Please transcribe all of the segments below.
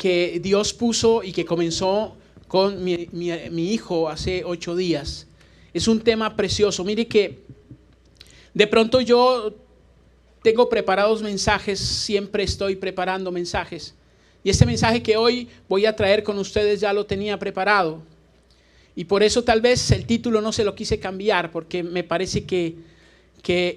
que Dios puso y que comenzó con mi hijo hace 8 días. Es un tema precioso. Mire que de pronto yo tengo preparados mensajes, siempre estoy preparando mensajes. Y este mensaje que hoy voy a traer con ustedes ya lo tenía preparado. Y por eso tal vez el título no se lo quise cambiar, porque me parece que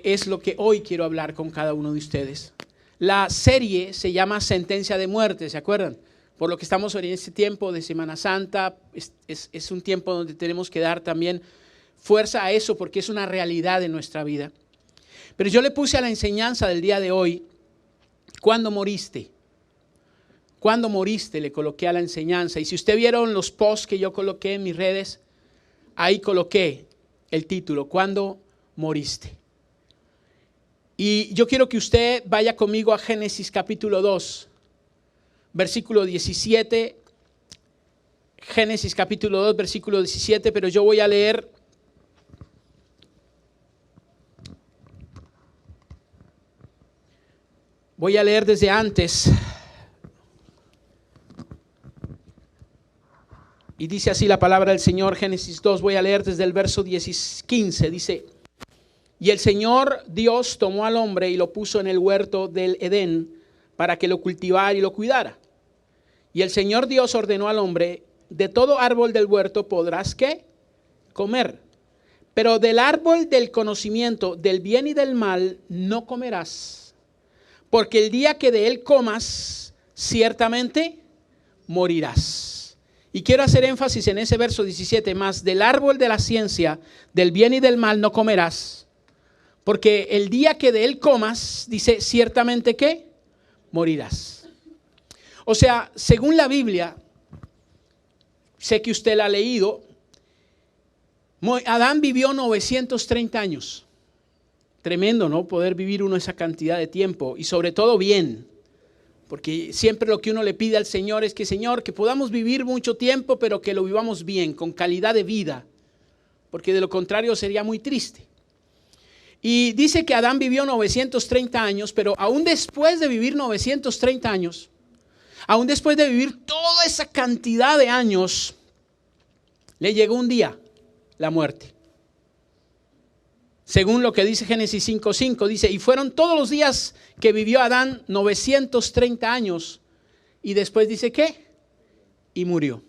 es lo que hoy quiero hablar con cada uno de ustedes. La serie se llama Sentencia de Muerte, ¿se acuerdan? Por lo que estamos en este tiempo de Semana Santa, es un tiempo donde tenemos que dar también fuerza a eso, porque es una realidad de nuestra vida. Pero yo le puse a la enseñanza del día de hoy, ¿cuándo moriste? ¿Cuándo moriste? Le coloqué a la enseñanza. Y si usted vieron los posts que yo coloqué en mis redes, ahí coloqué el título, ¿cuándo moriste? Y yo quiero que usted vaya conmigo a Génesis capítulo 2, versículo 17. Génesis capítulo 2, versículo 17, pero yo voy a leer desde antes. Y dice así la palabra del Señor, Génesis 2, voy a leer desde el verso 15, dice: Y el Señor Dios tomó al hombre y lo puso en el huerto del Edén para que lo cultivara y lo cuidara. Y el Señor Dios ordenó al hombre: de todo árbol del huerto podrás, ¿qué? Comer. Pero del árbol del conocimiento del bien y del mal no comerás, porque el día que de él comas, ciertamente morirás. Y quiero hacer énfasis en ese verso 17, más del árbol de la ciencia, del bien y del mal no comerás, porque el día que de él comas, dice, ciertamente ¿qué? Morirás. O sea, según la Biblia, sé que usted la ha leído, Adán vivió 930 años. Tremendo, ¿no? Poder vivir uno esa cantidad de tiempo y sobre todo bien. Porque siempre lo que uno le pide al Señor es que, Señor, que podamos vivir mucho tiempo, pero que lo vivamos bien, con calidad de vida. Porque de lo contrario sería muy triste. Y dice que Adán vivió 930 años, pero aún después de vivir 930 años, aún después de vivir toda esa cantidad de años, le llegó un día, la muerte. Según lo que dice Génesis 5:5, dice, y fueron todos los días que vivió Adán 930 años. Y después dice, ¿qué? Y murió.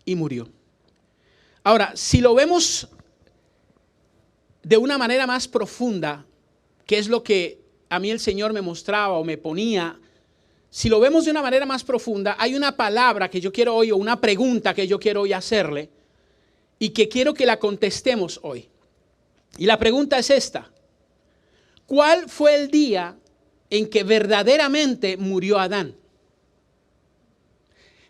Y murió. Ahora, si lo vemos de una manera más profunda, que es lo que a mí el Señor me mostraba o me ponía, si lo vemos de una manera más profunda, hay una palabra que yo quiero hoy, o una pregunta que yo quiero hoy hacerle, y que quiero que la contestemos hoy. Y la pregunta es esta: ¿cuál fue el día en que verdaderamente murió Adán?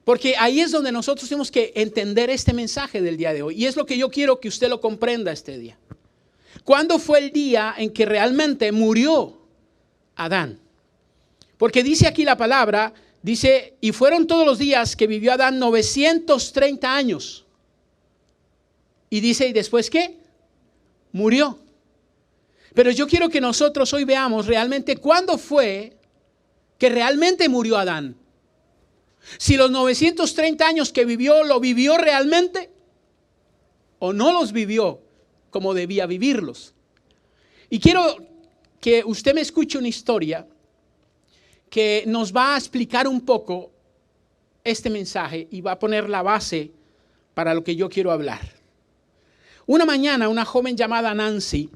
Porque ahí es donde nosotros tenemos que entender este mensaje del día de hoy. Y es lo que yo quiero que usted lo comprenda este día. ¿Cuándo fue el día en que realmente murió Adán? Porque dice aquí la palabra, dice, y fueron todos los días que vivió Adán 930 años. Y dice, ¿y después qué? Murió. Pero yo quiero que nosotros hoy veamos realmente cuándo fue que realmente murió Adán. Si los 930 años que vivió, ¿lo vivió realmente? ¿O no los vivió como debía vivirlos? Y quiero que usted me escuche una historia que nos va a explicar un poco este mensaje y va a poner la base para lo que yo quiero hablar. Una mañana, una joven llamada Nancy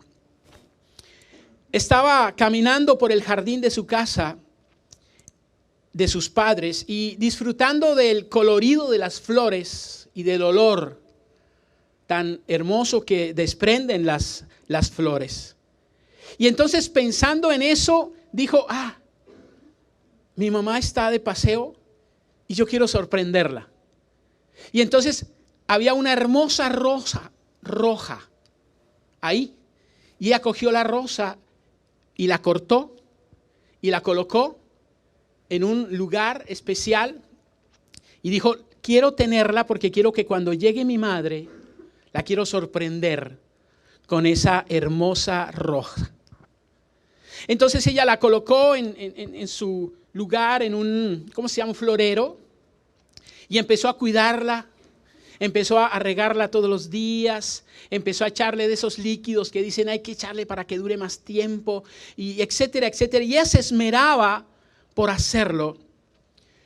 estaba caminando por el jardín de su casa, de sus padres, y disfrutando del colorido de las flores y del olor tan hermoso que desprenden las flores. Y entonces, pensando en eso, dijo, mi mamá está de paseo y yo quiero sorprenderla. Y entonces había una hermosa rosa roja ahí, y ella cogió la rosa y la cortó y la colocó en un lugar especial y dijo, quiero tenerla porque quiero que cuando llegue mi madre la quiero sorprender con esa hermosa rosa. Entonces ella la colocó en su lugar, en un, ¿cómo se llama? Un florero. Y empezó a cuidarla. Empezó a regarla todos los días, empezó a echarle de esos líquidos que dicen hay que echarle para que dure más tiempo, y etcétera, etcétera. Y ella se esmeraba por hacerlo.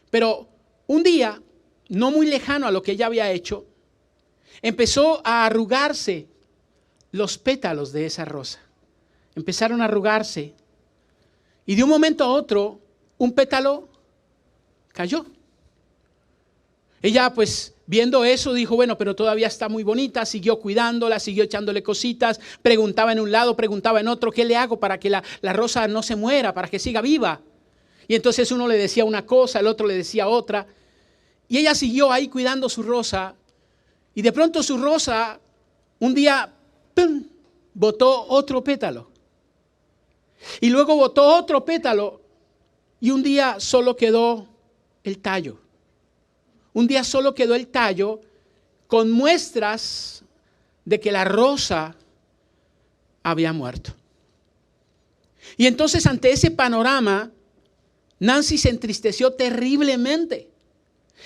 Pero un día, no muy lejano a lo que ella había hecho, empezó a arrugarse los pétalos de esa rosa. Empezaron a arrugarse. Y de un momento a otro, un pétalo cayó. Ella pues viendo eso dijo, bueno, pero todavía está muy bonita, siguió cuidándola, siguió echándole cositas, preguntaba en un lado, preguntaba en otro, ¿qué le hago para que la rosa no se muera, para que siga viva? Y entonces uno le decía una cosa, el otro le decía otra, y ella siguió ahí cuidando su rosa, y de pronto su rosa, un día, ¡pum!, botó otro pétalo, y luego botó otro pétalo, y un día solo quedó el tallo. Un día solo quedó el tallo con muestras de que la rosa había muerto. Y entonces ante ese panorama, Nancy se entristeció terriblemente.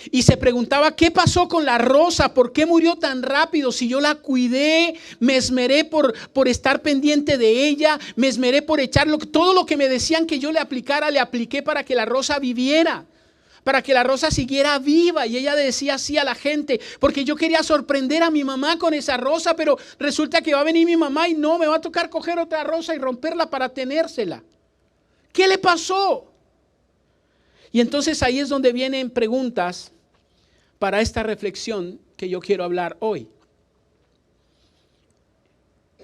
Y se preguntaba, ¿qué pasó con la rosa? ¿Por qué murió tan rápido? Si yo la cuidé, me esmeré por estar pendiente de ella, me esmeré por echarlo. Todo lo que me decían que yo le aplicara, le apliqué para que la rosa viviera, para que la rosa siguiera viva. Y ella decía así a la gente, porque yo quería sorprender a mi mamá con esa rosa, pero resulta que va a venir mi mamá y no, me va a tocar coger otra rosa y romperla para tenérsela. ¿Qué le pasó? Y entonces ahí es donde vienen preguntas para esta reflexión que yo quiero hablar hoy.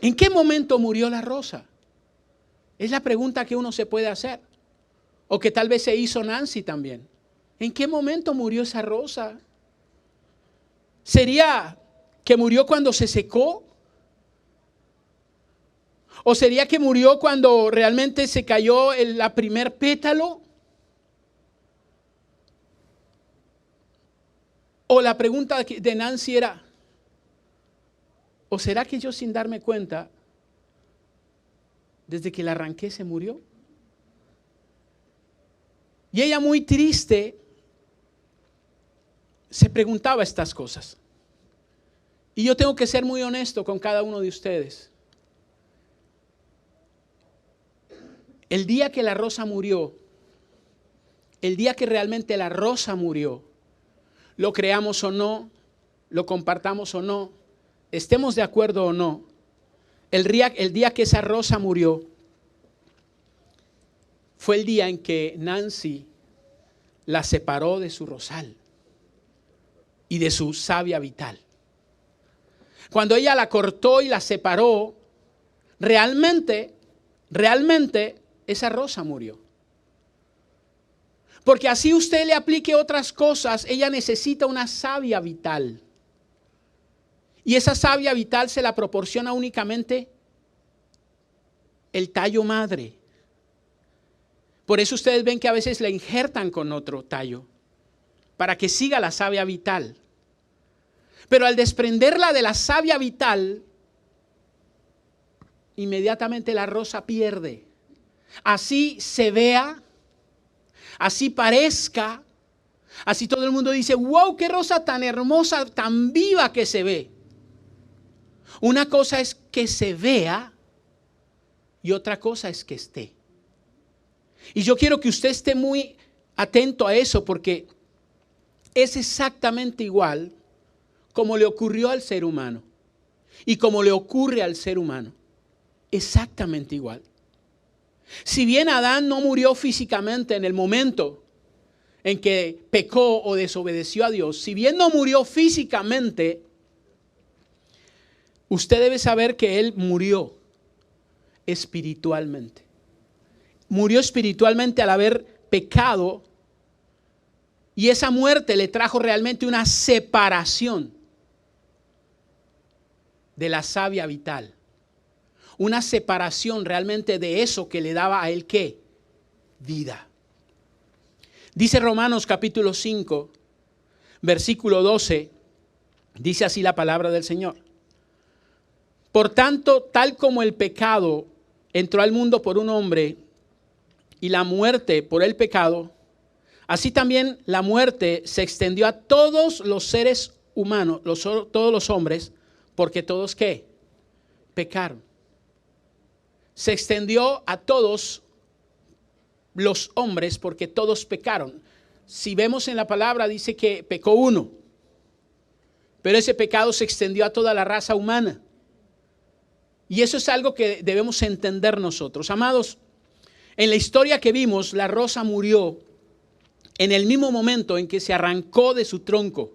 ¿En qué momento murió la rosa? Es la pregunta que uno se puede hacer. O que tal vez se hizo Nancy también. ¿En qué momento murió esa rosa? ¿Sería que murió cuando se secó? ¿O sería que murió cuando realmente se cayó la primer pétalo? O la pregunta de Nancy era, ¿o será que yo sin darme cuenta, desde que la arranqué se murió? Y ella muy triste se preguntaba estas cosas. Y yo tengo que ser muy honesto con cada uno de ustedes. El día que la rosa murió, el día que realmente la rosa murió, lo creamos o no, lo compartamos o no, estemos de acuerdo o no, el día que esa rosa murió, fue el día en que Nancy la separó de su rosal y de su savia vital. Cuando ella la cortó y la separó, realmente esa rosa murió. Porque así usted le aplique otras cosas, ella necesita una savia vital. Y esa savia vital se la proporciona únicamente el tallo madre. Por eso ustedes ven que a veces la injertan con otro tallo, para que siga la savia vital. Pero al desprenderla de la savia vital, inmediatamente la rosa pierde. Así se vea, así parezca, así todo el mundo dice, wow, qué rosa tan hermosa, tan viva que se ve. Una cosa es que se vea y otra cosa es que esté. Y yo quiero que usted esté muy atento a eso, porque es exactamente igual como le ocurrió al ser humano y como le ocurre al ser humano. Exactamente igual. Si bien Adán no murió físicamente en el momento en que pecó o desobedeció a Dios, si bien no murió físicamente, usted debe saber que él murió espiritualmente. Murió espiritualmente al haber pecado, y esa muerte le trajo realmente una separación de la savia vital. Una separación realmente de eso que le daba a él, ¿qué? Vida. Dice Romanos capítulo 5, versículo 12, dice así la palabra del Señor. Por tanto, tal como el pecado entró al mundo por un hombre y la muerte por el pecado, Así también la muerte se extendió a todos los seres humanos, todos los hombres, porque todos ¿qué? Pecaron. Se extendió a todos los hombres porque todos pecaron. Si vemos en la palabra dice que pecó uno, pero ese pecado se extendió a toda la raza humana. Y eso es algo que debemos entender nosotros. Amados, en la historia que vimos, la rosa murió en el mismo momento en que se arrancó de su tronco.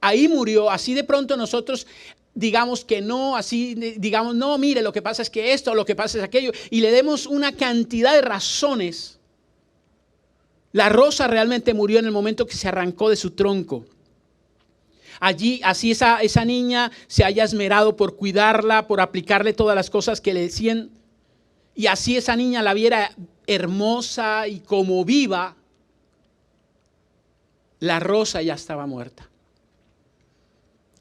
Ahí murió, así de pronto nosotros digamos que no, así digamos, no, mire, lo que pasa es que esto, lo que pasa es aquello, y le demos una cantidad de razones. La rosa realmente murió en el momento que se arrancó de su tronco. Allí, así esa niña se haya esmerado por cuidarla, por aplicarle todas las cosas que le decían, y así esa niña la viera hermosa y como viva, la rosa ya estaba muerta.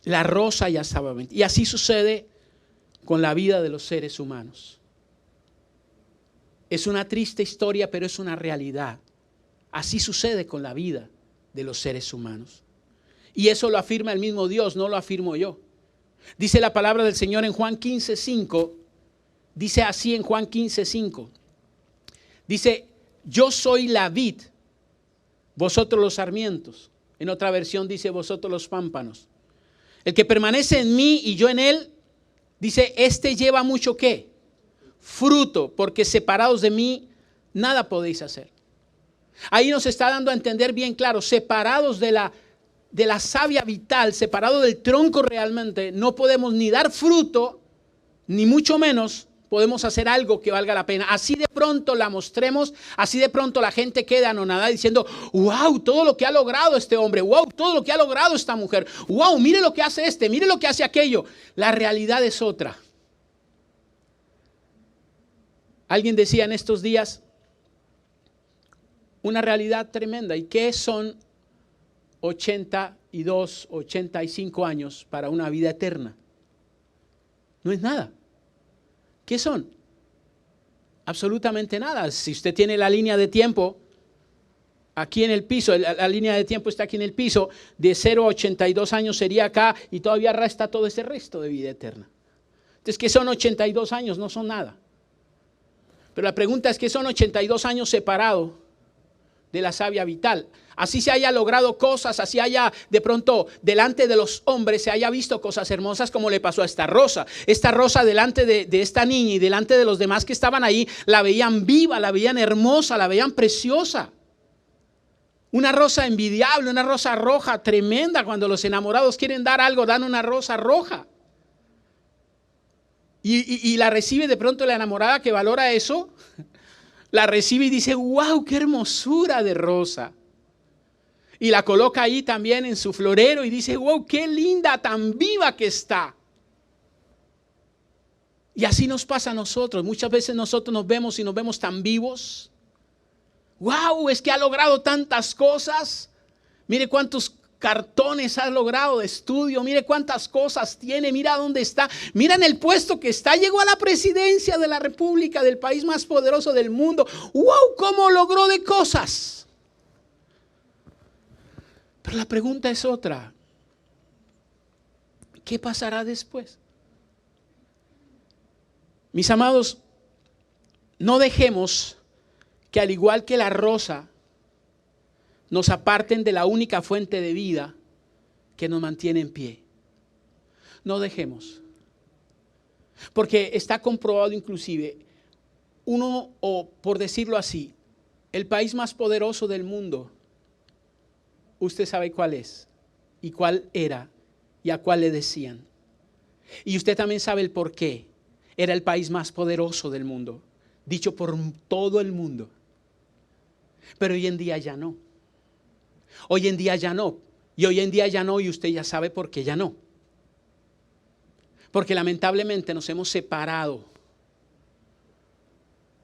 La rosa ya estaba muerta. Y así sucede con la vida de los seres humanos. Es una triste historia, pero es una realidad. Así sucede con la vida de los seres humanos. Y eso lo afirma el mismo Dios, no lo afirmo yo. Dice la palabra del Señor en Juan 15:5. Dice así en Juan 15:5. Dice, yo soy la vid, vosotros los sarmientos. En otra versión dice, vosotros los pámpanos. El que permanece en mí y yo en él, dice, este lleva mucho ¿qué? Fruto, porque separados de mí nada podéis hacer. Ahí nos está dando a entender bien claro, separados de la savia vital, separados del tronco realmente, no podemos ni dar fruto, ni mucho menos podemos hacer algo que valga la pena. Así de pronto la mostremos, así de pronto la gente queda anonadada diciendo, wow, todo lo que ha logrado este hombre, wow, todo lo que ha logrado esta mujer, wow, mire lo que hace este, mire lo que hace aquello. La realidad es otra. Alguien decía en estos días, una realidad tremenda. ¿Y qué son 82, 85 años para una vida eterna? No es nada. ¿Qué son? Absolutamente nada. Si usted tiene la línea de tiempo aquí en el piso, la línea de tiempo está aquí en el piso, de 0 a 82 años sería acá y todavía resta todo ese resto de vida eterna. Entonces, ¿qué son 82 años? No son nada. Pero la pregunta es, ¿qué son 82 años separados de la savia vital? Así se haya logrado cosas, así haya de pronto delante de los hombres se haya visto cosas hermosas como le pasó a esta rosa. Esta rosa delante de esta niña y delante de los demás que estaban ahí, la veían viva, la veían hermosa, la veían preciosa. Una rosa envidiable, una rosa roja tremenda. Cuando los enamorados quieren dar algo, dan una rosa roja. Y la recibe de pronto la enamorada que valora eso. La recibe y dice, wow, qué hermosura de rosa. Y la coloca ahí también en su florero y dice, wow, qué linda, tan viva que está. Y así nos pasa a nosotros. Muchas veces nosotros nos vemos y nos vemos tan vivos. Wow, es que ha logrado tantas cosas. Mire cuántos cartones ha logrado de estudio. Mire cuántas cosas tiene. Mira dónde está. Mira en el puesto que está. Llegó a la presidencia de la República, del país más poderoso del mundo. Wow, cómo logró de cosas. Pero la pregunta es otra. ¿Qué pasará después? Mis amados, no dejemos que al igual que la rosa nos aparten de la única fuente de vida que nos mantiene en pie. No dejemos. Porque está comprobado inclusive, o por decirlo así, el país más poderoso del mundo, usted sabe cuál es y cuál era y a cuál le decían. Y usted también sabe el por qué. Era el país más poderoso del mundo, dicho por todo el mundo. Pero hoy en día ya no. Hoy en día ya no. Y hoy en día ya no, y usted ya sabe por qué ya no. Porque lamentablemente nos hemos separado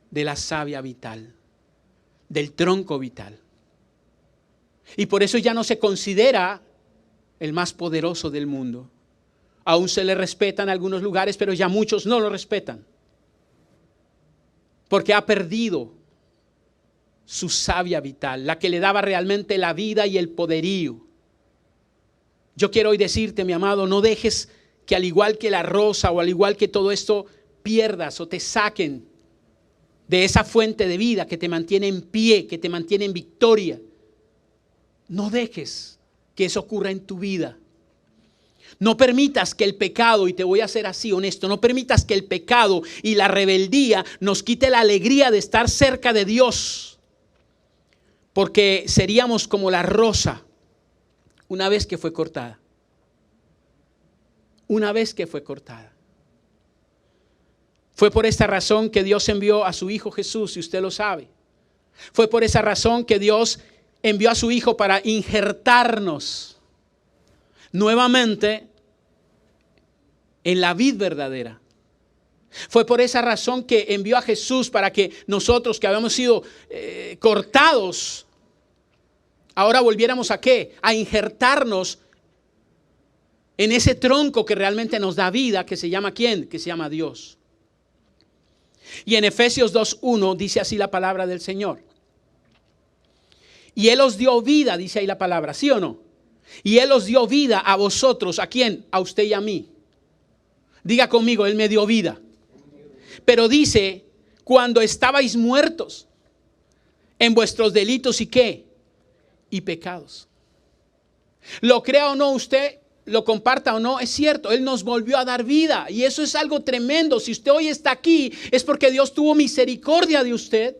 de la savia vital, del tronco vital. Y por eso ya no se considera el más poderoso del mundo. Aún se le respeta en algunos lugares, pero ya muchos no lo respetan. Porque ha perdido su savia vital, la que le daba realmente la vida y el poderío. Yo quiero hoy decirte, mi amado, no dejes que al igual que la rosa o al igual que todo esto pierdas o te saquen de esa fuente de vida que te mantiene en pie, que te mantiene en victoria. No dejes que eso ocurra en tu vida. No permitas que el pecado, y te voy a ser así honesto, no permitas que el pecado y la rebeldía nos quite la alegría de estar cerca de Dios. Porque seríamos como la rosa una vez que fue cortada. Una vez que fue cortada. Fue por esta razón que Dios envió a su Hijo Jesús, y usted lo sabe. Fue por esa razón que Dios envió a su Hijo para injertarnos nuevamente en la vid verdadera. Fue por esa razón que envió a Jesús para que nosotros que habíamos sido cortados, ahora volviéramos ¿a qué? A injertarnos en ese tronco que realmente nos da vida, que se llama ¿quién? Que se llama Dios. Y en Efesios 2:1 dice así la palabra del Señor. Y Él os dio vida, dice ahí la palabra, ¿sí o no? Y Él os dio vida a vosotros, ¿a quién? A usted y a mí. Diga conmigo, Él me dio vida. Pero dice, cuando estabais muertos en vuestros delitos y ¿qué? Y pecados. Lo crea o no usted, lo comparta o no, es cierto, Él nos volvió a dar vida. Y eso es algo tremendo. Si usted hoy está aquí, es porque Dios tuvo misericordia de usted.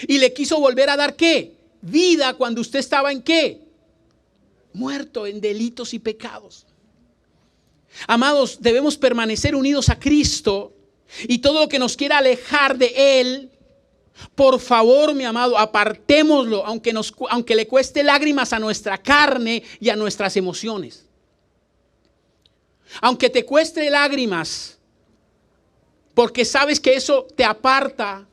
Y le quiso volver a dar ¿qué? Vida cuando usted estaba en ¿qué? Muerto en delitos y pecados. Amados, debemos permanecer unidos a Cristo, y todo lo que nos quiera alejar de Él, por favor, mi amado, apartémoslo, aunque le cueste lágrimas a nuestra carne y a nuestras emociones. Aunque te cueste lágrimas, porque sabes que eso te aparta,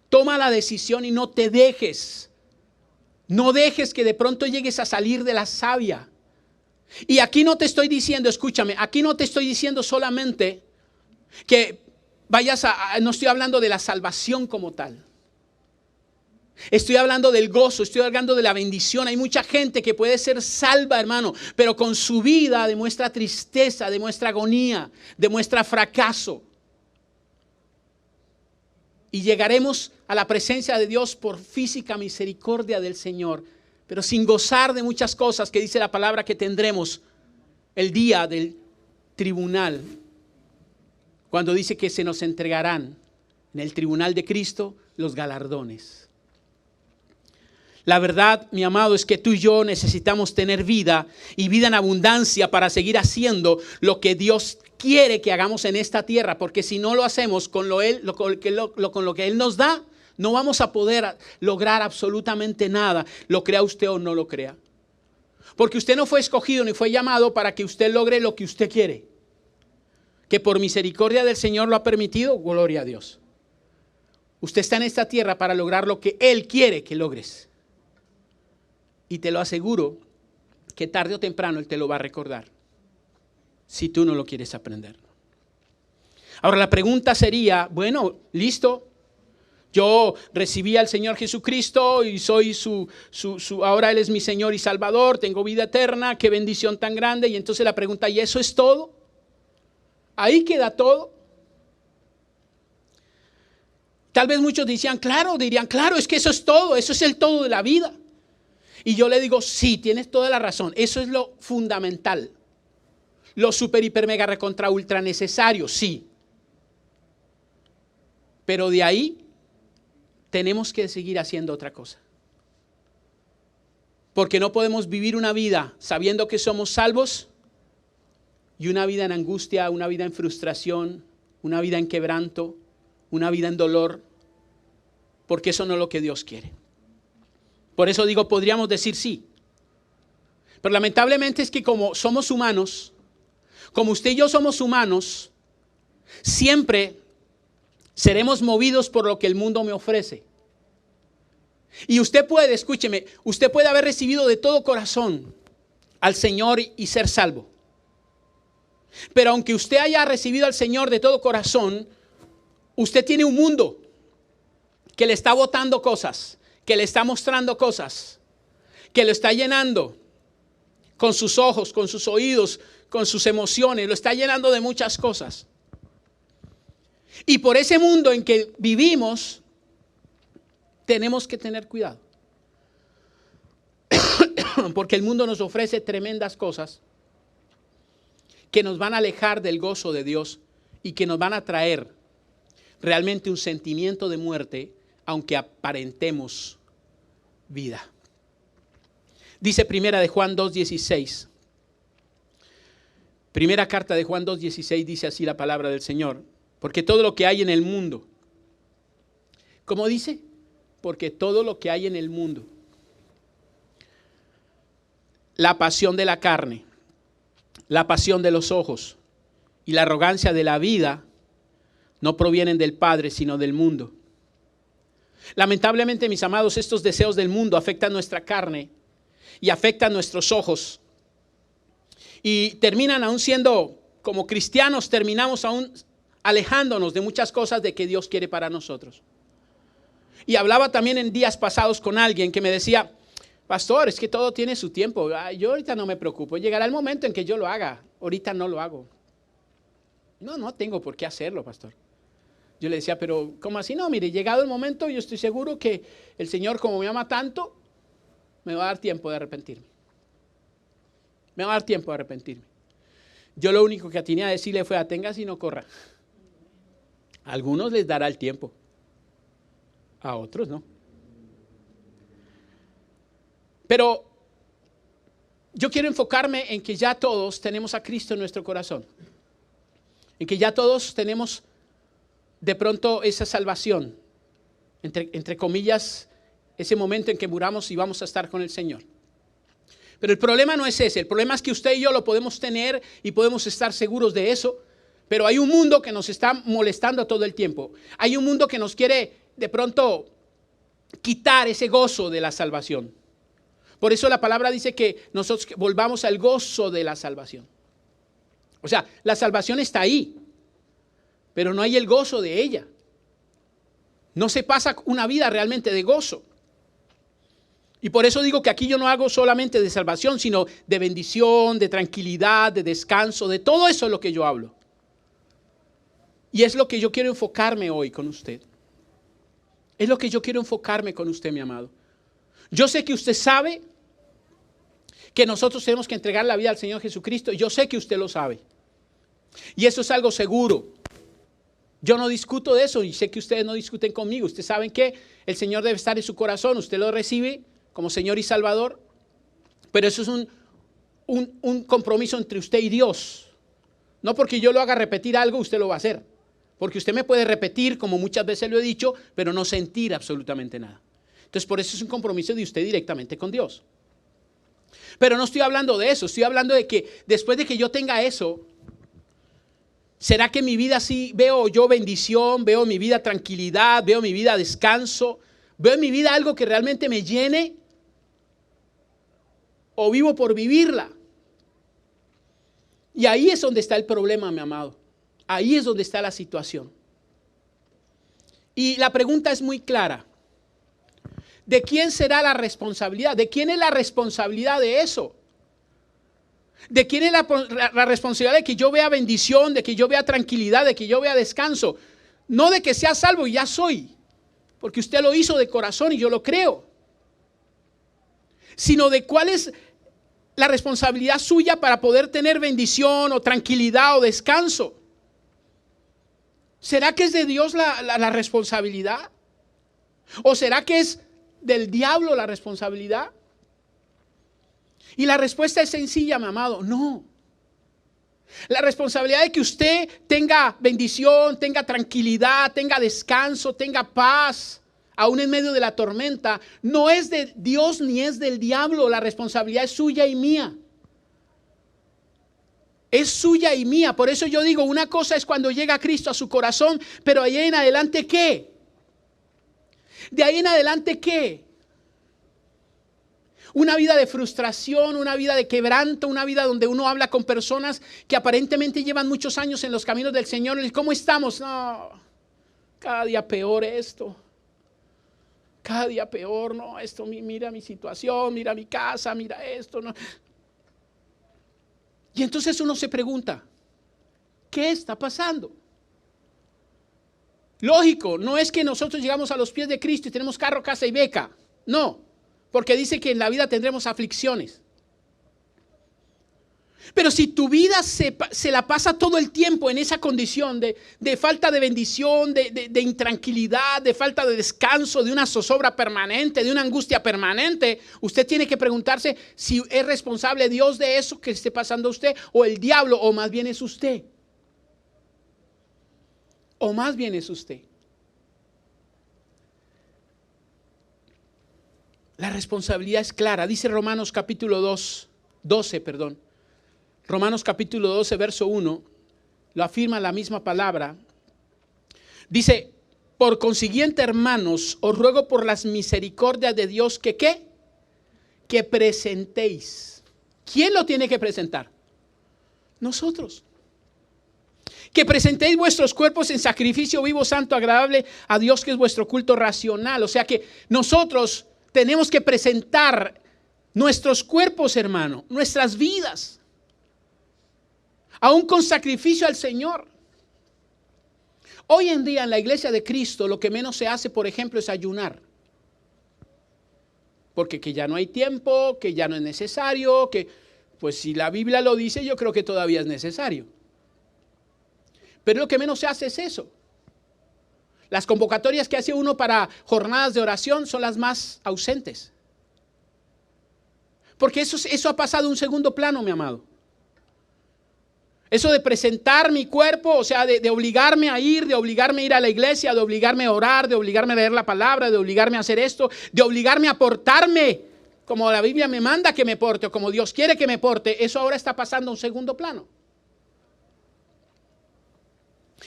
toma la decisión y no te dejes. No dejes que de pronto llegues a salir de la savia. Y aquí no te estoy diciendo, escúchame, aquí no te estoy diciendo solamente que vayas no estoy hablando de la salvación como tal. Estoy hablando del gozo, estoy hablando de la bendición. Hay mucha gente que puede ser salva, hermano, pero con su vida demuestra tristeza, demuestra agonía, demuestra fracaso. Y llegaremos a la presencia de Dios por física misericordia del Señor, pero sin gozar de muchas cosas que dice la palabra que tendremos el día del tribunal, cuando dice que se nos entregarán en el tribunal de Cristo los galardones. La verdad, mi amado, es que tú y yo necesitamos tener vida, y vida en abundancia, para seguir haciendo lo que Dios quiere que hagamos en esta tierra, porque si no lo hacemos con lo que Él nos da, no vamos a poder lograr absolutamente nada, lo crea usted o no lo crea. Porque usted no fue escogido ni fue llamado para que usted logre lo que usted quiere. Que por misericordia del Señor lo ha permitido, gloria a Dios. Usted está en esta tierra para lograr lo que Él quiere que logres. Y te lo aseguro que tarde o temprano Él te lo va a recordar, si tú no lo quieres aprender. Ahora la pregunta sería, bueno, listo. Yo recibí al Señor Jesucristo y soy ahora Él es mi Señor y Salvador, tengo vida eterna, qué bendición tan grande. Y entonces la pregunta, ¿y eso es todo? ¿Ahí queda todo? Tal vez muchos dirían, claro, es que eso es todo, eso es el todo de la vida. Y yo le digo, sí, tienes toda la razón, eso es lo fundamental. Lo super, hiper, mega, recontra, ultra necesario, sí. Pero de ahí tenemos que seguir haciendo otra cosa. Porque no podemos vivir una vida sabiendo que somos salvos y una vida en angustia, una vida en frustración, una vida en quebranto, una vida en dolor, porque eso no es lo que Dios quiere. Por eso digo, podríamos decir sí. Pero lamentablemente es que como somos humanos, como usted y yo somos humanos, siempre seremos movidos por lo que el mundo me ofrece. Y usted puede, escúcheme, usted puede haber recibido de todo corazón al Señor y ser salvo. Pero aunque usted haya recibido al Señor de todo corazón, usted tiene un mundo que le está botando cosas, que le está mostrando cosas, que lo está llenando con sus ojos, con sus oídos, con sus emociones, lo está llenando de muchas cosas. Y por ese mundo en que vivimos, tenemos que tener cuidado. Porque el mundo nos ofrece tremendas cosas que nos van a alejar del gozo de Dios y que nos van a traer realmente un sentimiento de muerte, aunque aparentemos vida. Dice primera de Juan 2:16. Primera carta de Juan 2:16 dice así la palabra del Señor. Porque todo lo que hay en el mundo, ¿cómo dice? Porque todo lo que hay en el mundo, la pasión de la carne, la pasión de los ojos y la arrogancia de la vida no provienen del Padre, sino del mundo. Lamentablemente, mis amados, estos deseos del mundo afectan nuestra carne y afectan nuestros ojos. Y terminan aún siendo, como cristianos, terminamos aún alejándonos de muchas cosas de que Dios quiere para nosotros. Y hablaba también en días pasados con alguien que me decía, pastor, es que todo tiene su tiempo. Yo ahorita no me preocupo. Llegará el momento en que yo lo haga. Ahorita no lo hago. No tengo por qué hacerlo, pastor. Yo le decía, pero ¿cómo así? No, mire, llegado el momento, yo estoy seguro que el Señor, como me ama tanto, me va a dar tiempo de arrepentirme. Me va a dar tiempo de arrepentirme. Yo lo único que atiné a decirle fue, aténgase y no corra. A algunos les dará el tiempo. A otros no. Pero yo quiero enfocarme en que ya todos tenemos a Cristo en nuestro corazón. En que ya todos tenemos de pronto esa salvación. Entre comillas, ese momento en que muramos y vamos a estar con el Señor. Pero el problema no es ese. El problema es que usted y yo lo podemos tener y podemos estar seguros de eso. Pero hay un mundo que nos está molestando todo el tiempo. Hay un mundo que nos quiere de pronto quitar ese gozo de la salvación. Por eso la palabra dice que nosotros volvamos al gozo de la salvación. O sea, la salvación está ahí, pero no hay el gozo de ella. No se pasa una vida realmente de gozo. Y por eso digo que aquí yo no hago solamente de salvación, sino de bendición, de tranquilidad, de descanso, de todo eso es lo que yo hablo. Y es lo que yo quiero enfocarme hoy con usted. Es lo que yo quiero enfocarme con usted, mi amado. Yo sé que usted sabe que nosotros tenemos que entregar la vida al Señor Jesucristo. Yo sé que usted lo sabe. Y eso es algo seguro. Yo no discuto de eso y sé que ustedes no discuten conmigo. Ustedes saben que el Señor debe estar en su corazón. Usted lo recibe como Señor y Salvador. Pero eso es un compromiso entre usted y Dios. No porque yo lo haga repetir algo, usted lo va a hacer. Porque usted me puede repetir, como muchas veces lo he dicho, pero no sentir absolutamente nada. Entonces, por eso es un compromiso de usted directamente con Dios. Pero no estoy hablando de eso. Estoy hablando de que después de que yo tenga eso, ¿será que mi vida sí veo yo bendición? ¿Veo mi vida tranquilidad? ¿Veo mi vida descanso? ¿Veo en mi vida algo que realmente me llene? ¿O vivo por vivirla? Y ahí es donde está el problema, mi amado. Ahí es donde está la situación. Y la pregunta es muy clara. ¿De quién será la responsabilidad? ¿De quién es la responsabilidad de eso? ¿De quién es la responsabilidad de que yo vea bendición, de que yo vea tranquilidad, de que yo vea descanso? No de que sea salvo y ya soy, porque usted lo hizo de corazón y yo lo creo. Sino de cuál es la responsabilidad suya para poder tener bendición o tranquilidad o descanso. ¿Será que es de Dios la responsabilidad? ¿O será que es del diablo la responsabilidad? Y la respuesta es sencilla, mi amado, no. La responsabilidad de que usted tenga bendición, tenga tranquilidad, tenga descanso, tenga paz, aún en medio de la tormenta, no es de Dios ni es del diablo. La responsabilidad es suya y mía. Es suya y mía. Por eso yo digo, una cosa es cuando llega Cristo a su corazón, pero ahí en adelante, ¿qué? De ahí en adelante, ¿qué? Una vida de frustración, una vida de quebranto, una vida donde uno habla con personas que aparentemente llevan muchos años en los caminos del Señor. ¿Cómo estamos? No, cada día peor esto. cada día peor, no, esto, mira mi situación, mira mi casa, mira esto, no. Y entonces uno se pregunta, ¿qué está pasando? Lógico, no es que nosotros llegamos a los pies de Cristo y tenemos carro, casa y beca. No, porque dice que en la vida tendremos aflicciones. Pero si tu vida se la pasa todo el tiempo en esa condición de falta de bendición, de intranquilidad, de falta de descanso, de una zozobra permanente, de una angustia permanente, usted tiene que preguntarse si es responsable Dios de eso que esté pasando a usted, o el diablo, o más bien es usted. O más bien es usted. La responsabilidad es clara. Dice Romanos capítulo 12. Romanos capítulo 12, verso 1. Lo afirma la misma palabra. Dice, por consiguiente, hermanos, os ruego por las misericordias de Dios que ¿qué? Que presentéis. ¿Quién lo tiene que presentar? Nosotros. Que presentéis vuestros cuerpos en sacrificio vivo, santo, agradable a Dios, que es vuestro culto racional. O sea que nosotros tenemos que presentar nuestros cuerpos, hermano, nuestras vidas, aún con sacrificio al Señor. Hoy en día en la iglesia de Cristo lo que menos se hace, por ejemplo, es ayunar. Porque que ya no hay tiempo, que ya no es necesario, que pues si la Biblia lo dice, yo creo que todavía es necesario. Pero lo que menos se hace es eso. Las convocatorias que hace uno para jornadas de oración son las más ausentes. Porque eso ha pasado a un segundo plano, mi amado. Eso de presentar mi cuerpo, o sea, de obligarme a ir, de obligarme a ir a la iglesia, de obligarme a orar, de obligarme a leer la palabra, de obligarme a hacer esto, de obligarme a portarme como la Biblia me manda que me porte o como Dios quiere que me porte, eso ahora está pasando a un segundo plano.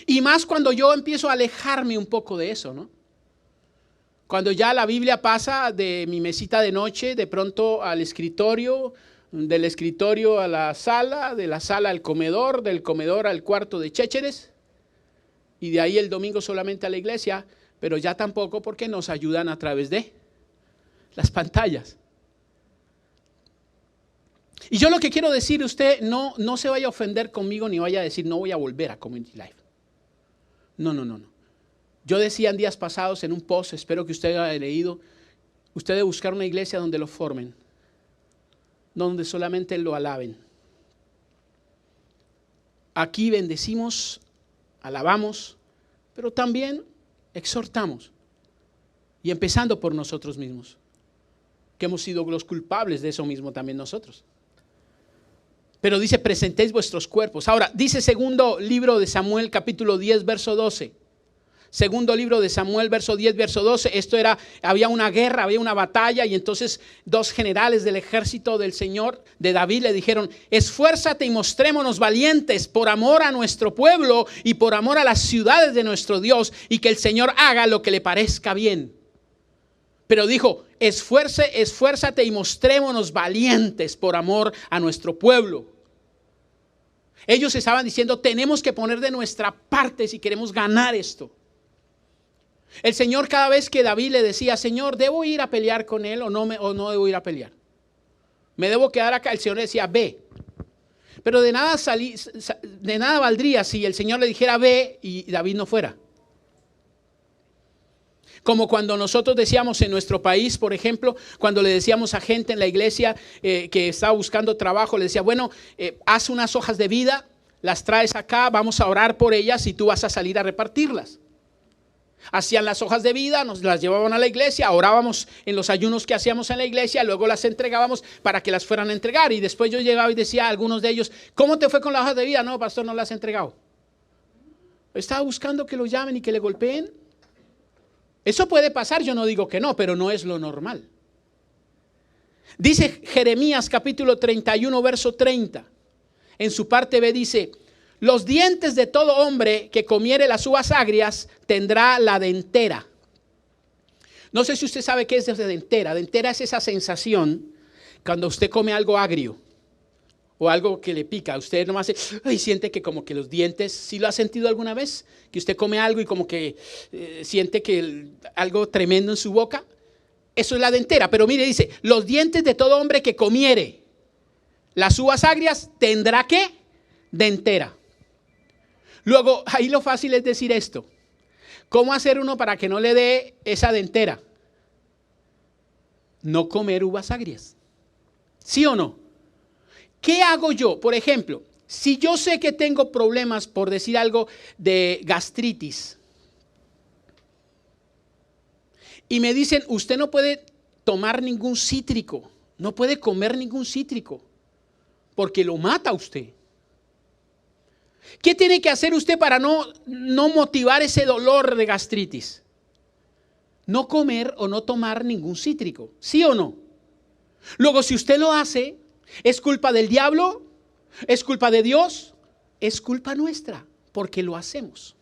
Y más cuando yo empiezo a alejarme un poco de eso, ¿no? Cuando ya la Biblia pasa de mi mesita de noche, de pronto al escritorio, del escritorio a la sala, de la sala al comedor, del comedor al cuarto de chécheres, y de ahí el domingo solamente a la iglesia, pero ya tampoco porque nos ayudan a través de las pantallas. Y yo lo que quiero decir, usted no se vaya a ofender conmigo ni vaya a decir no voy a volver a Community Life. No. Yo decía en días pasados en un post, espero que usted haya leído, usted debe buscar una iglesia donde lo formen, donde solamente lo alaben. Aquí bendecimos, alabamos, pero también exhortamos. Y empezando por nosotros mismos, que hemos sido los culpables de eso mismo también nosotros. Pero dice, presentéis vuestros cuerpos. Ahora, dice segundo libro de Samuel, capítulo 10, verso 12. Segundo libro de Samuel, verso 10, verso 12. Había una guerra, había una batalla, y entonces dos generales del ejército del Señor, de David, le dijeron, esfuérzate y mostrémonos valientes por amor a nuestro pueblo y por amor a las ciudades de nuestro Dios, y que el Señor haga lo que le parezca bien. Pero dijo, esfuérzate y mostrémonos valientes por amor a nuestro pueblo. Ellos estaban diciendo, tenemos que poner de nuestra parte si queremos ganar esto. El Señor, cada vez que David le decía, Señor, ¿debo ir a pelear con él o no debo ir a pelear? ¿Me debo quedar acá? El Señor le decía, ve. Pero de nada valdría si el Señor le dijera, ve, y David no fuera. Como cuando nosotros decíamos en nuestro país, por ejemplo, cuando le decíamos a gente en la iglesia que estaba buscando trabajo, le decía, bueno, haz unas hojas de vida, las traes acá, vamos a orar por ellas y tú vas a salir a repartirlas. Hacían las hojas de vida, nos las llevaban a la iglesia, orábamos en los ayunos que hacíamos en la iglesia, luego las entregábamos para que las fueran a entregar. Y después yo llegaba y decía a algunos de ellos, ¿cómo te fue con las hojas de vida? No, pastor, no las he entregado. Estaba buscando que lo llamen y que le golpeen. Eso puede pasar, yo no digo que no, pero no es lo normal. Dice Jeremías capítulo 31, verso 30. En su parte B dice, los dientes de todo hombre que comiere las uvas agrias tendrá la dentera. No sé si usted sabe qué es de dentera. Dentera es esa sensación cuando usted come algo agrio o algo que le pica. Usted nomás siente que como que los dientes, ¿sí lo ha sentido alguna vez? Que usted come algo y como que siente que algo tremendo en su boca. Eso es la dentera. Pero mire, dice, los dientes de todo hombre que comiere las uvas agrias tendrá ¿qué? Dentera. Luego, ahí lo fácil es decir esto. ¿Cómo hacer uno para que no le dé esa dentera? No comer uvas agrias. ¿Sí o no? ¿Qué hago yo? Por ejemplo, si yo sé que tengo problemas, por decir algo, de gastritis, y me dicen, usted no puede tomar ningún cítrico, no puede comer ningún cítrico, porque lo mata a usted. ¿Qué tiene que hacer usted para no motivar ese dolor de gastritis? No comer o no tomar ningún cítrico, ¿sí o no? Luego, si usted lo hace, ¿es culpa del diablo? ¿Es culpa de Dios? Es culpa nuestra, porque lo hacemos.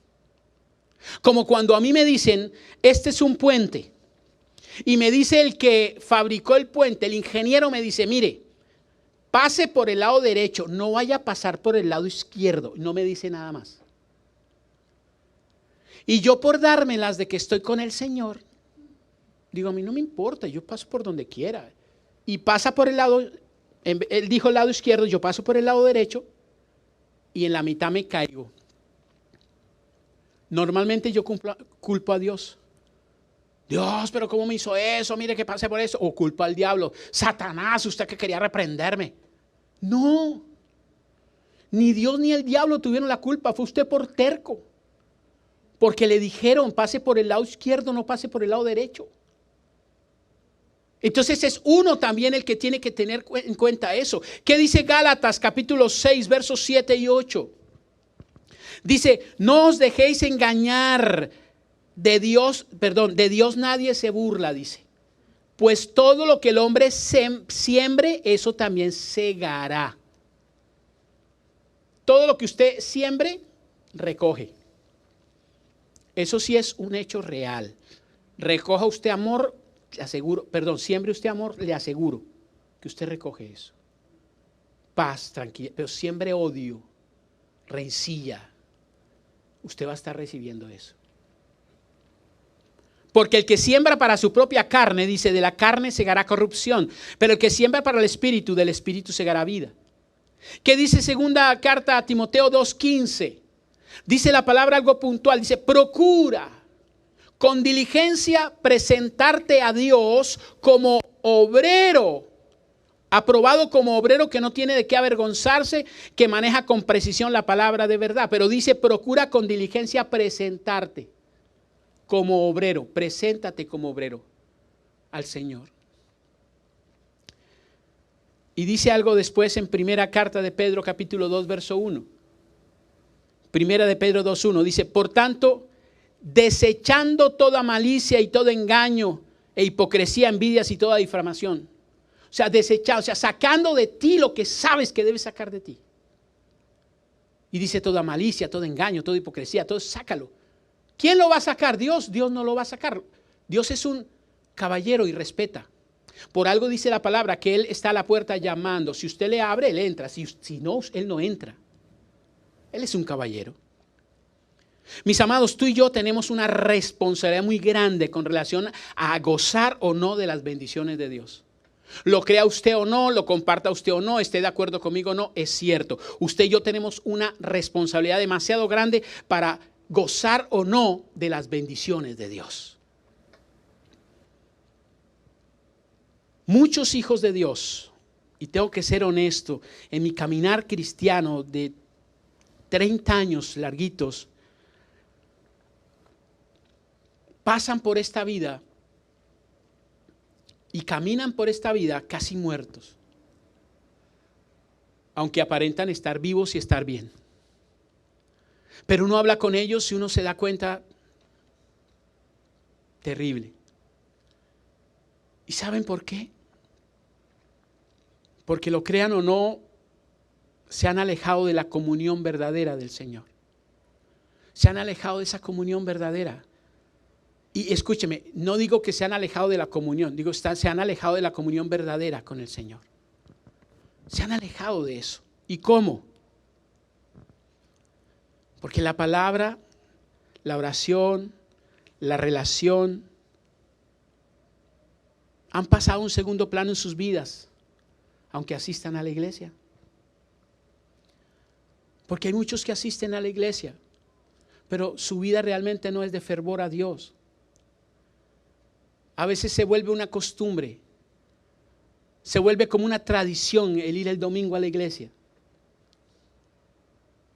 Como cuando a mí me dicen, este es un puente, y me dice el que fabricó el puente, el ingeniero me dice, mire, pase por el lado derecho, no vaya a pasar por el lado izquierdo. No me dice nada más. Y yo por dármelas de que estoy con el Señor, digo, a mí no me importa, yo paso por donde quiera. Y pasa por el lado, él dijo el lado izquierdo, yo paso por el lado derecho y en la mitad me caigo. Normalmente yo culpo a Dios. Dios, pero ¿cómo me hizo eso? Mire que pasé por eso. O culpa al diablo. Satanás, usted que quería reprenderme. No. Ni Dios ni el diablo tuvieron la culpa. Fue usted por terco. Porque le dijeron, pase por el lado izquierdo, no pase por el lado derecho. Entonces es uno también el que tiene que tener en cuenta eso. ¿Qué dice Gálatas capítulo 6, versos 7 y 8? Dice, no os dejéis engañar. De Dios nadie se burla, dice. Pues todo lo que el hombre siembre, eso también segará. Todo lo que usted siembre, recoge. Eso sí es un hecho real. Recoja usted amor, le aseguro, siembre usted amor, le aseguro que usted recoge eso. Paz, tranquilidad, pero siembre odio, rencilla, usted va a estar recibiendo eso. Porque el que siembra para su propia carne, dice, de la carne segará corrupción. Pero el que siembra para el espíritu, del espíritu segará vida. ¿Qué dice segunda carta a Timoteo 2:15? Dice la palabra algo puntual. Dice, procura con diligencia presentarte a Dios como obrero. Aprobado como obrero que no tiene de qué avergonzarse, que maneja con precisión la palabra de verdad. Pero dice, procura con diligencia presentarte como obrero, preséntate como obrero al Señor. Y dice algo después en primera carta de Pedro capítulo 2 verso 1. Primera de Pedro 2:1 dice, por tanto, desechando toda malicia y todo engaño e hipocresía, envidias y toda difamación. O sea, sacando de ti lo que sabes que debes sacar de ti. Y dice toda malicia, todo engaño, toda hipocresía, todo sácalo. ¿Quién lo va a sacar? Dios. Dios no lo va a sacar. Dios es un caballero y respeta. Por algo dice la palabra que Él está a la puerta llamando. Si usted le abre, Él entra. Si no, Él no entra. Él es un caballero. Mis amados, tú y yo tenemos una responsabilidad muy grande con relación a gozar o no de las bendiciones de Dios. Lo crea usted o no, lo comparta usted o no, esté de acuerdo conmigo o no, es cierto. Usted y yo tenemos una responsabilidad demasiado grande para gozar o no de las bendiciones de Dios. Muchos hijos de Dios, y tengo que ser honesto, en mi caminar cristiano de 30 años larguitos, pasan por esta vida y caminan por esta vida casi muertos, aunque aparentan estar vivos y estar bien. Pero uno habla con ellos y uno se da cuenta, terrible. ¿Y saben por qué? Porque lo crean o no, se han alejado de la comunión verdadera del Señor. Se han alejado de esa comunión verdadera. Y escúcheme, no digo que se han alejado de la comunión, digo se han alejado de la comunión verdadera con el Señor. Se han alejado de eso. ¿Y cómo? Porque la palabra, la oración, la relación han pasado a un segundo plano en sus vidas, aunque asistan a la iglesia. Porque hay muchos que asisten a la iglesia, pero su vida realmente no es de fervor a Dios. A veces se vuelve una costumbre, se vuelve como una tradición el ir el domingo a la iglesia.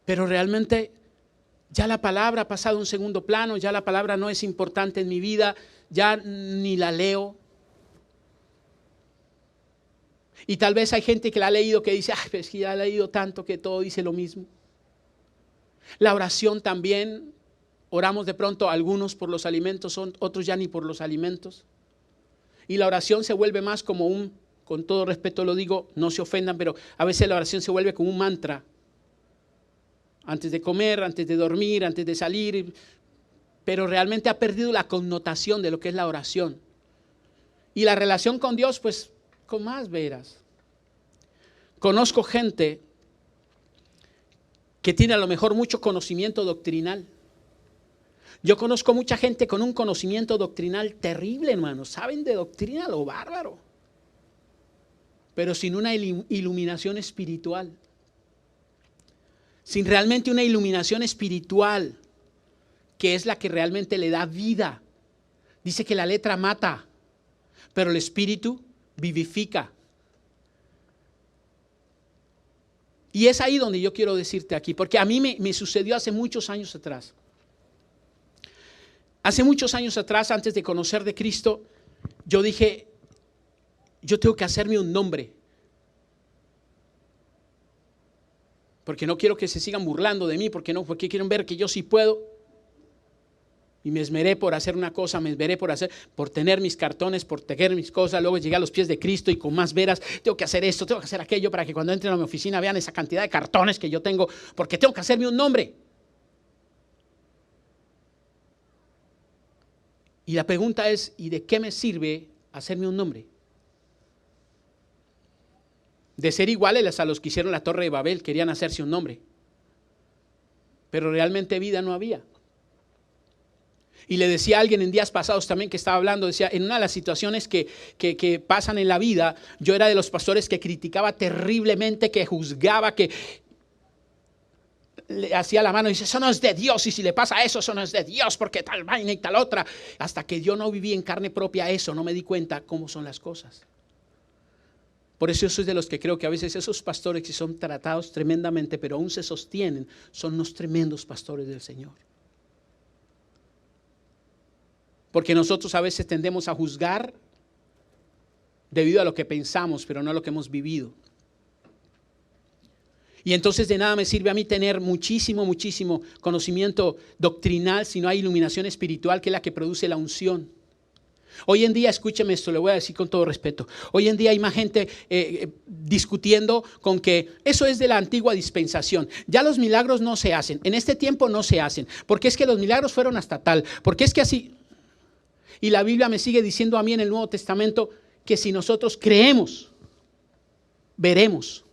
Pero realmente ya la palabra ha pasado a un segundo plano, ya la palabra no es importante en mi vida, ya ni la leo. Y tal vez hay gente que la ha leído que dice, ay, pues que ya ha leído tanto que todo dice lo mismo. La oración también, oramos de pronto algunos por los alimentos, otros ya ni por los alimentos. Y la oración se vuelve más como con todo respeto lo digo, no se ofendan, pero a veces la oración se vuelve como un mantra. Antes de comer, antes de dormir, antes de salir, pero realmente ha perdido la connotación de lo que es la oración. Y la relación con Dios, pues, con más veras. Conozco gente que tiene a lo mejor mucho conocimiento doctrinal. Yo conozco mucha gente con un conocimiento doctrinal terrible, hermanos. Saben de doctrina lo bárbaro, pero sin una iluminación espiritual. Sin realmente una iluminación espiritual, que es la que realmente le da vida. Dice que la letra mata, pero el espíritu vivifica. Y es ahí donde yo quiero decirte aquí, porque a mí me sucedió hace muchos años atrás. Hace muchos años atrás, antes de conocer de Cristo, yo dije, yo tengo que hacerme un nombre. Porque no quiero que se sigan burlando de mí, porque quieren ver que yo sí puedo. Y me esmeré por hacer una cosa, me esmeré por tener mis cartones, por tener mis cosas. Luego llegué a los pies de Cristo y con más veras, tengo que hacer esto, tengo que hacer aquello, para que cuando entren a mi oficina vean esa cantidad de cartones que yo tengo, porque tengo que hacerme un nombre. Y la pregunta es, ¿y de qué me sirve hacerme un nombre? De ser iguales a los que hicieron la Torre de Babel, querían hacerse un nombre. Pero realmente vida no había. Y le decía a alguien en días pasados también que estaba hablando, decía, en una de las situaciones que pasan en la vida, yo era de los pastores que criticaba terriblemente, que juzgaba, que le hacía la mano y dice, eso no es de Dios, y si le pasa eso, eso no es de Dios, porque tal vaina y tal otra. Hasta que yo no viví en carne propia eso, no me di cuenta cómo son las cosas. Por eso yo soy de los que creo que a veces esos pastores que son tratados tremendamente, pero aún se sostienen, son unos tremendos pastores del Señor. Porque nosotros a veces tendemos a juzgar debido a lo que pensamos, pero no a lo que hemos vivido. Y entonces de nada me sirve a mí tener muchísimo conocimiento doctrinal si no hay iluminación espiritual, que es la que produce la unción. Hoy en día, escúcheme esto, le voy a decir con todo respeto. Hoy en día hay más gente discutiendo con que eso es de la antigua dispensación. Ya los milagros no se hacen, en este tiempo no se hacen, porque es que los milagros fueron hasta tal, porque es que así. Y la Biblia me sigue diciendo a mí en el Nuevo Testamento que si nosotros creemos, veremos.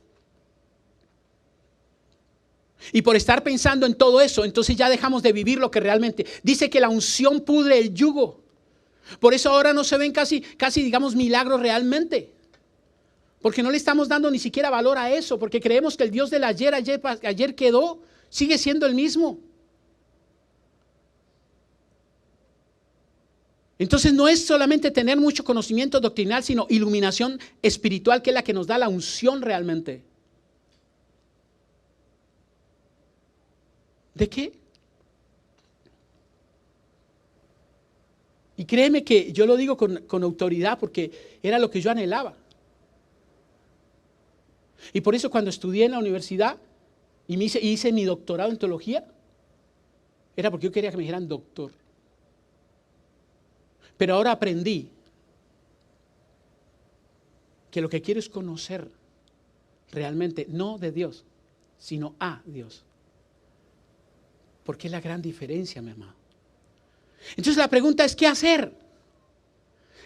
Y por estar pensando en todo eso, entonces ya dejamos de vivir lo que realmente. Dice que la unción pudre el yugo. Por eso ahora no se ven casi digamos milagros realmente. Porque no le estamos dando ni siquiera valor a eso, porque creemos que el Dios del ayer quedó, sigue siendo el mismo. Entonces no es solamente tener mucho conocimiento doctrinal, sino iluminación espiritual, que es la que nos da la unción realmente. ¿De qué? Y créeme que yo lo digo con autoridad porque era lo que yo anhelaba. Y por eso cuando estudié en la universidad y hice mi doctorado en teología, era porque yo quería que me dijeran doctor. Pero ahora aprendí que lo que quiero es conocer realmente, no de Dios, sino a Dios. Porque es la gran diferencia, mi amado. Entonces la pregunta es, ¿qué hacer?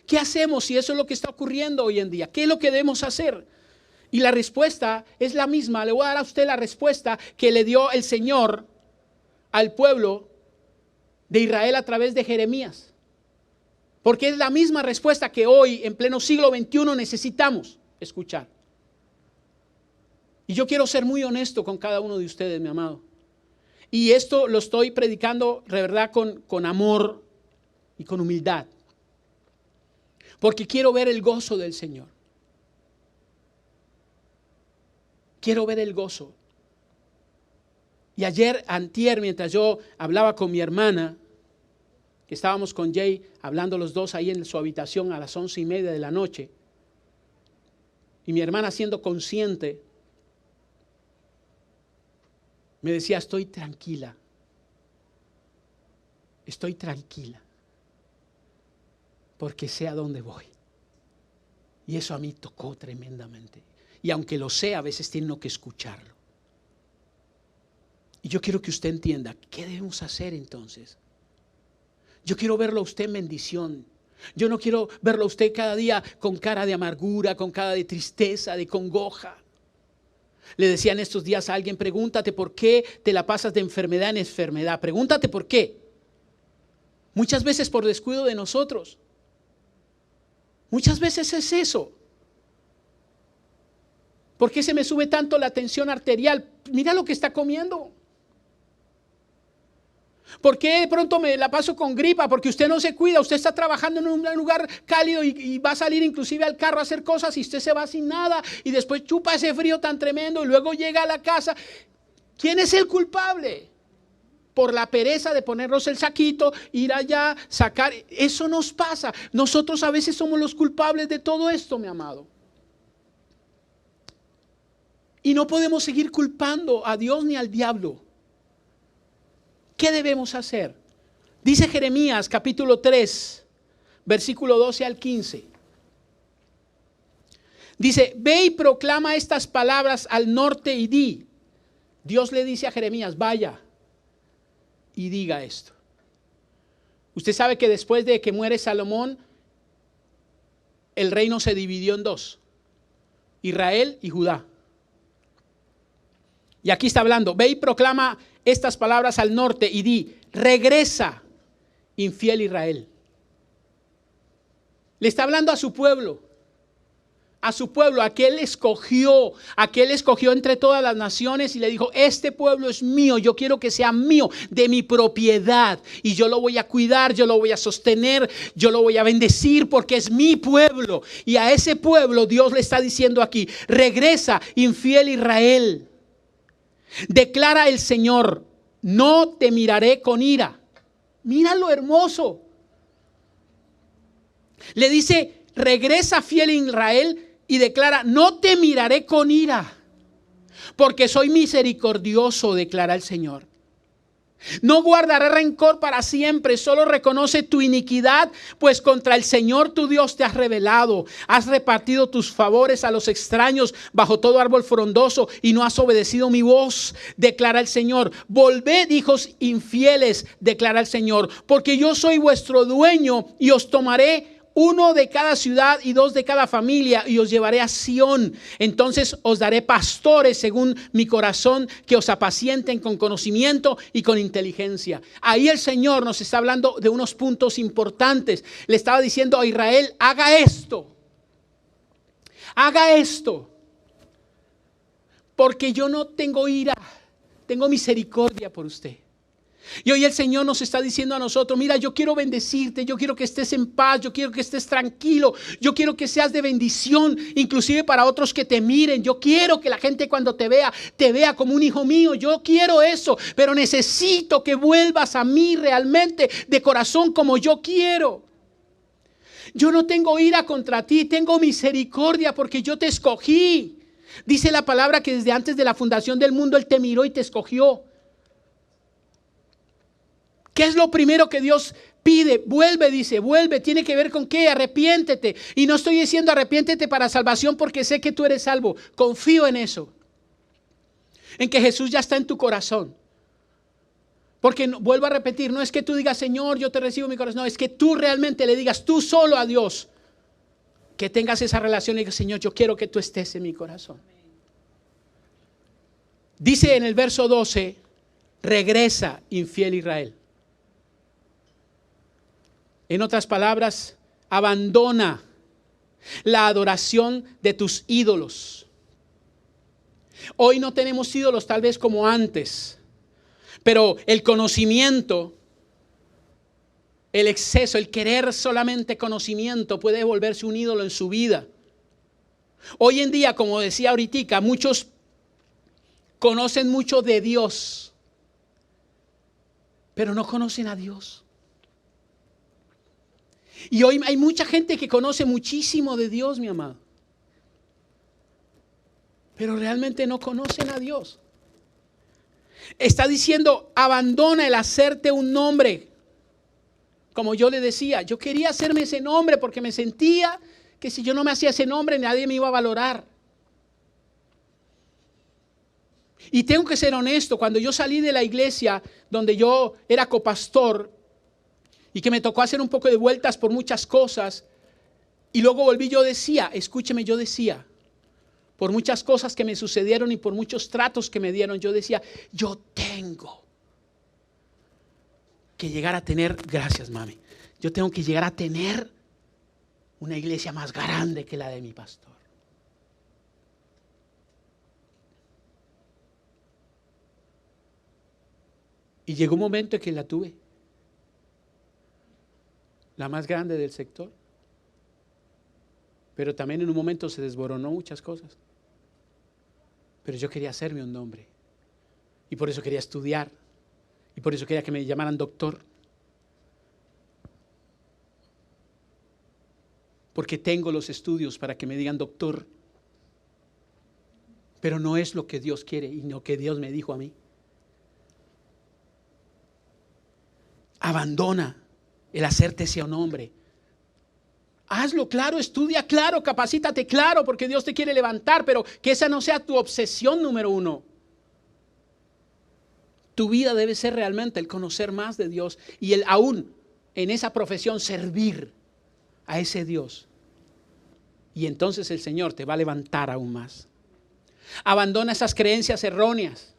¿Qué hacemos si eso es lo que está ocurriendo hoy en día? ¿Qué es lo que debemos hacer? Y la respuesta es la misma. Le voy a dar a usted la respuesta que le dio el Señor al pueblo de Israel a través de Jeremías. Porque es la misma respuesta que hoy, en pleno siglo XXI, necesitamos escuchar. Y yo quiero ser muy honesto con cada uno de ustedes, mi amado. Y esto lo estoy predicando, de verdad, con amor y con humildad. Porque quiero ver el gozo del Señor. Quiero ver el gozo. Y antier, mientras yo hablaba con mi hermana, que estábamos con Jay hablando los dos ahí en su habitación a las 11:30 de la noche, y mi hermana, siendo consciente, me decía: estoy tranquila, porque sé a dónde voy. Y eso a mí tocó tremendamente. Y aunque lo sé, a veces tiene que escucharlo. Y yo quiero que usted entienda, ¿qué debemos hacer entonces? Yo quiero verlo a usted en bendición. Yo no quiero verlo a usted cada día con cara de amargura, con cara de tristeza, de congoja. Le decía en estos días a alguien: pregúntate por qué te la pasas de enfermedad en enfermedad. Pregúntate por qué. Muchas veces por descuido de nosotros. Muchas veces es eso. ¿Por qué se me sube tanto la tensión arterial? Mira lo que está comiendo. ¿Por qué de pronto me la paso con gripa? Porque usted no se cuida, usted está trabajando en un lugar cálido y va a salir inclusive al carro a hacer cosas y usted se va sin nada y después chupa ese frío tan tremendo y luego llega a la casa. ¿Quién es el culpable? Por la pereza de ponernos el saquito, ir allá, sacar. Eso nos pasa. Nosotros a veces somos los culpables de todo esto, mi amado. Y no podemos seguir culpando a Dios ni al diablo. ¿Qué debemos hacer? Dice Jeremías capítulo 3, versículo 12 al 15. Dice: ve y proclama estas palabras al norte y di. Dios le dice a Jeremías: vaya y diga esto. Usted sabe que después de que muere Salomón, el reino se dividió en dos: Israel y Judá. Y aquí está hablando: ve y proclama estas palabras al norte y di: regresa, infiel Israel. Le está hablando a su pueblo, a que él escogió entre todas las naciones y le dijo: este pueblo es mío, yo quiero que sea mío, de mi propiedad, y yo lo voy a cuidar, yo lo voy a sostener, yo lo voy a bendecir porque es mi pueblo. Y a ese pueblo Dios le está diciendo aquí: regresa, infiel Israel. Declara el Señor: no te miraré con ira. Mira lo hermoso. Le dice: regresa, fiel Israel, y declara: no te miraré con ira, porque soy misericordioso, declara el Señor. No guardaré rencor para siempre, solo reconoce tu iniquidad, pues contra el Señor tu Dios te has rebelado. Has repartido tus favores a los extraños bajo todo árbol frondoso y no has obedecido mi voz, declara el Señor. Volved, hijos infieles, declara el Señor, porque yo soy vuestro dueño y os tomaré 1 de cada ciudad y 2 de cada familia, y os llevaré a Sión. Entonces os daré pastores según mi corazón, que os apacienten con conocimiento y con inteligencia. Ahí el Señor nos está hablando de unos puntos importantes. Le estaba diciendo a Israel: haga esto, porque yo no tengo ira, tengo misericordia por usted. Y hoy el Señor nos está diciendo a nosotros: mira, yo quiero bendecirte, yo quiero que estés en paz, yo quiero que estés tranquilo, yo quiero que seas de bendición, inclusive para otros que te miren. Yo quiero que la gente cuando te vea como un hijo mío. Yo quiero eso, pero necesito que vuelvas a mí realmente de corazón como yo quiero. Yo no tengo ira contra ti, tengo misericordia porque yo te escogí. Dice la palabra que desde antes de la fundación del mundo Él te miró y te escogió. ¿Qué es lo primero que Dios pide? Vuelve, dice, vuelve. Tiene que ver con qué: arrepiéntete. Y no estoy diciendo arrepiéntete para salvación porque sé que tú eres salvo. Confío en eso, en que Jesús ya está en tu corazón. Porque vuelvo a repetir, no es que tú digas: Señor, yo te recibo en mi corazón. No, es que tú realmente le digas tú solo a Dios, que tengas esa relación y digas: Señor, yo quiero que tú estés en mi corazón. Dice en el verso 12: regresa, infiel Israel. En otras palabras, abandona la adoración de tus ídolos. Hoy no tenemos ídolos tal vez como antes, pero el conocimiento, el exceso, el querer solamente conocimiento puede volverse un ídolo en su vida. Hoy en día, como decía ahorita, muchos conocen mucho de Dios, pero no conocen a Dios. Y hoy hay mucha gente que conoce muchísimo de Dios, mi amado, pero realmente no conocen a Dios. Está diciendo, abandona el hacerte un nombre. Como yo le decía, yo quería hacerme ese nombre porque me sentía que si yo no me hacía ese nombre nadie me iba a valorar. Y tengo que ser honesto, cuando yo salí de la iglesia donde yo era copastor y que me tocó hacer un poco de vueltas por muchas cosas, y luego volví, yo decía, escúcheme, yo decía, por muchas cosas que me sucedieron y por muchos tratos que me dieron, yo decía, yo tengo que llegar a tener, gracias mami, yo tengo que llegar a tener una iglesia más grande que la de mi pastor. Y llegó un momento en que la tuve, la más grande del sector. Pero también en un momento se desboronó muchas cosas. Pero yo quería hacerme un nombre. Y por eso quería estudiar. Y por eso quería que me llamaran doctor. Porque tengo los estudios para que me digan doctor. Pero no es lo que Dios quiere y lo que Dios me dijo a mí. Abandona el hacerte ese hombre. Hazlo claro, estudia claro, capacítate claro, porque Dios te quiere levantar, pero que esa no sea tu obsesión número uno. Tu vida debe ser realmente el conocer más de Dios y el aún en esa profesión servir a ese Dios. Y entonces el Señor te va a levantar aún más. Abandona esas creencias erróneas.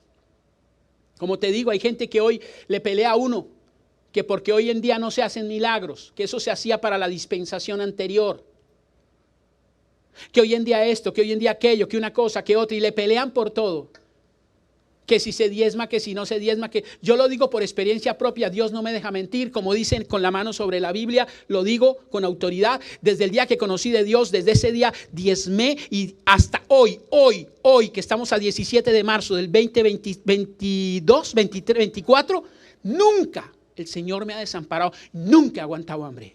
Como te digo, hay gente que hoy le pelea a uno que porque hoy en día no se hacen milagros, que eso se hacía para la dispensación anterior, que hoy en día esto, que hoy en día aquello, que una cosa, que otra, y le pelean por todo, que si se diezma, que si no se diezma, que yo lo digo por experiencia propia, Dios no me deja mentir, como dicen con la mano sobre la Biblia, lo digo con autoridad, desde el día que conocí de Dios, desde ese día diezmé y hasta hoy, que estamos a 17 de marzo del 2022, 23, 24, nunca el Señor me ha desamparado, nunca he aguantado hambre.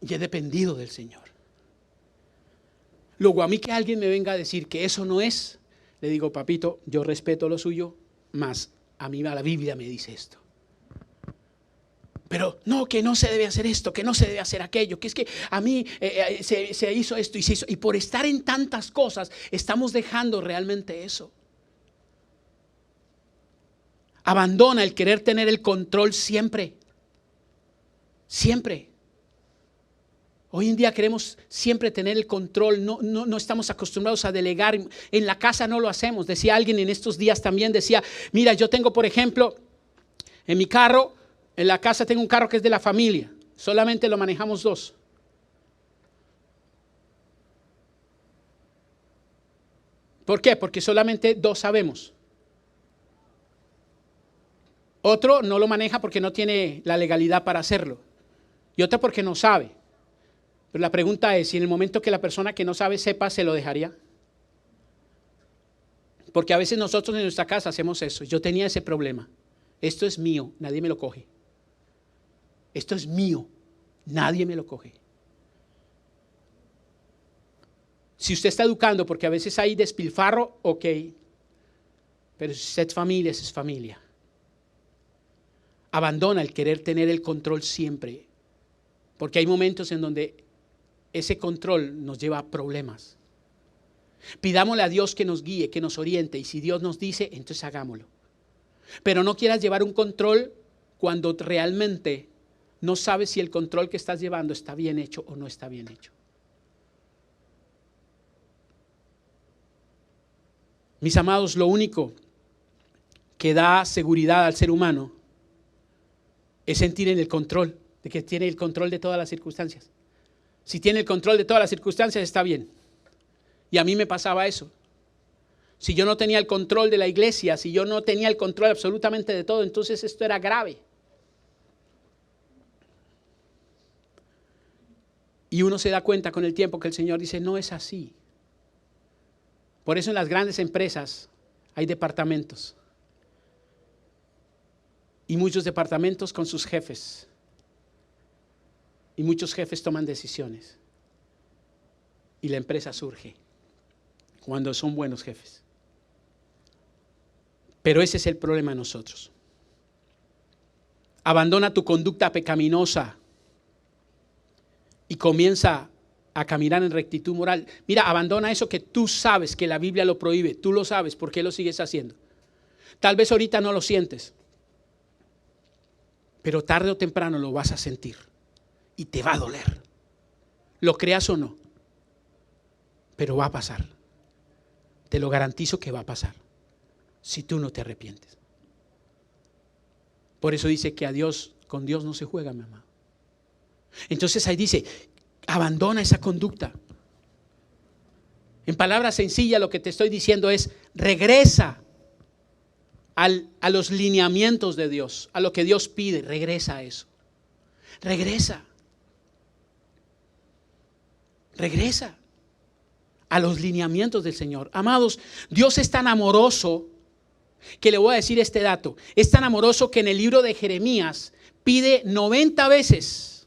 Y he dependido del Señor. Luego a mí que alguien me venga a decir que eso no es, le digo, papito, yo respeto lo suyo, mas a mí la Biblia me dice esto. Pero no, que no se debe hacer esto, que no se debe hacer aquello, que es que a mí se hizo esto y se hizo. Y por estar en tantas cosas, estamos dejando realmente eso. Abandona el querer tener el control siempre. Siempre. Hoy en día queremos siempre tener el control. No estamos acostumbrados a delegar. En la casa no lo hacemos. Decía alguien en estos días también, decía, mira, yo tengo por ejemplo, en mi carro, en la casa tengo un carro que es de la familia. Solamente lo manejamos dos. ¿Por qué? Porque solamente dos sabemos. Otro no lo maneja porque no tiene la legalidad para hacerlo. Y otro porque no sabe. Pero la pregunta es, si en el momento que la persona que no sabe sepa, ¿se lo dejaría? Porque a veces nosotros en nuestra casa hacemos eso. Yo tenía ese problema. Esto es mío, nadie me lo coge. Esto es mío, nadie me lo coge. Si usted está educando, porque a veces hay despilfarro, ok. Pero si usted es familia, esa es familia. Abandona el querer tener el control siempre, porque hay momentos en donde ese control nos lleva a problemas. Pidámosle a Dios que nos guíe, que nos oriente, y si Dios nos dice, entonces hagámoslo. Pero no quieras llevar un control cuando realmente no sabes si el control que estás llevando está bien hecho o no está bien hecho. Mis amados, lo único que da seguridad al ser humano es sentir en el control, de que tiene el control de todas las circunstancias. Si tiene el control de todas las circunstancias, está bien. Y a mí me pasaba eso. Si yo no tenía el control de la iglesia, si yo no tenía el control absolutamente de todo, entonces esto era grave. Y uno se da cuenta con el tiempo que el Señor dice, no es así. Por eso en las grandes empresas hay departamentos. Y muchos departamentos con sus jefes. Y muchos jefes toman decisiones. Y la empresa surge cuando son buenos jefes. Pero ese es el problema de nosotros. Abandona tu conducta pecaminosa y comienza a caminar en rectitud moral. Mira, abandona eso que tú sabes que la Biblia lo prohíbe. Tú lo sabes, ¿por qué lo sigues haciendo? Tal vez ahorita no lo sientes, pero tarde o temprano lo vas a sentir y te va a doler. Lo creas o no, pero va a pasar. Te lo garantizo que va a pasar si tú no te arrepientes. Por eso dice que con Dios no se juega, mi amado. Entonces ahí dice, abandona esa conducta. En palabras sencillas lo que te estoy diciendo es, regresa a los lineamientos de Dios, a lo que Dios pide, regresa a eso. Regresa a los lineamientos del Señor. Amados, Dios es tan amoroso que le voy a decir este dato. Es tan amoroso que en el libro de Jeremías pide 90 veces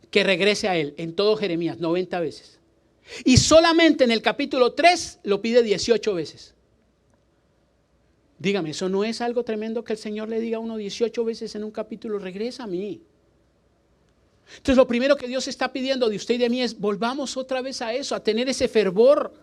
que regrese a Él. En todo Jeremías, 90 veces. Y solamente en el capítulo 3 lo pide 18 veces. Dígame, ¿eso no es algo tremendo que el Señor le diga a uno 18 veces en un capítulo? Regresa a mí. Entonces lo primero que Dios está pidiendo de usted y de mí es volvamos otra vez a eso, a tener ese fervor,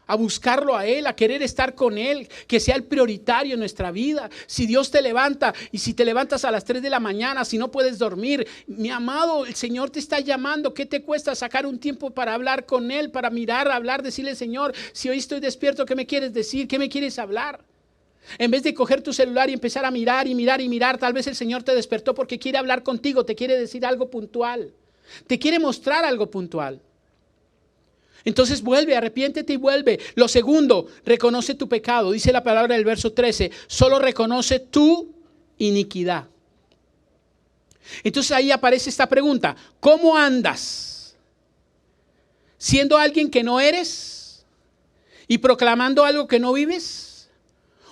a buscarlo a Él, a querer estar con Él, que sea el prioritario en nuestra vida. Si Dios te levanta y si te levantas a las 3 de la mañana, si no puedes dormir, mi amado, el Señor te está llamando. ¿Qué te cuesta sacar un tiempo para hablar con Él, para mirar, hablar, decirle, Señor, si hoy estoy despierto, ¿qué me quieres decir? ¿Qué me quieres hablar? En vez de coger tu celular y empezar a mirar y mirar y mirar, tal vez el Señor te despertó porque quiere hablar contigo, te quiere decir algo puntual, te quiere mostrar algo puntual. Entonces vuelve, arrepiéntete y vuelve. Lo segundo, reconoce tu pecado. Dice la palabra del verso 13, solo reconoce tu iniquidad. Entonces ahí aparece esta pregunta, ¿cómo andas? ¿Siendo alguien que no eres y proclamando algo que no vives?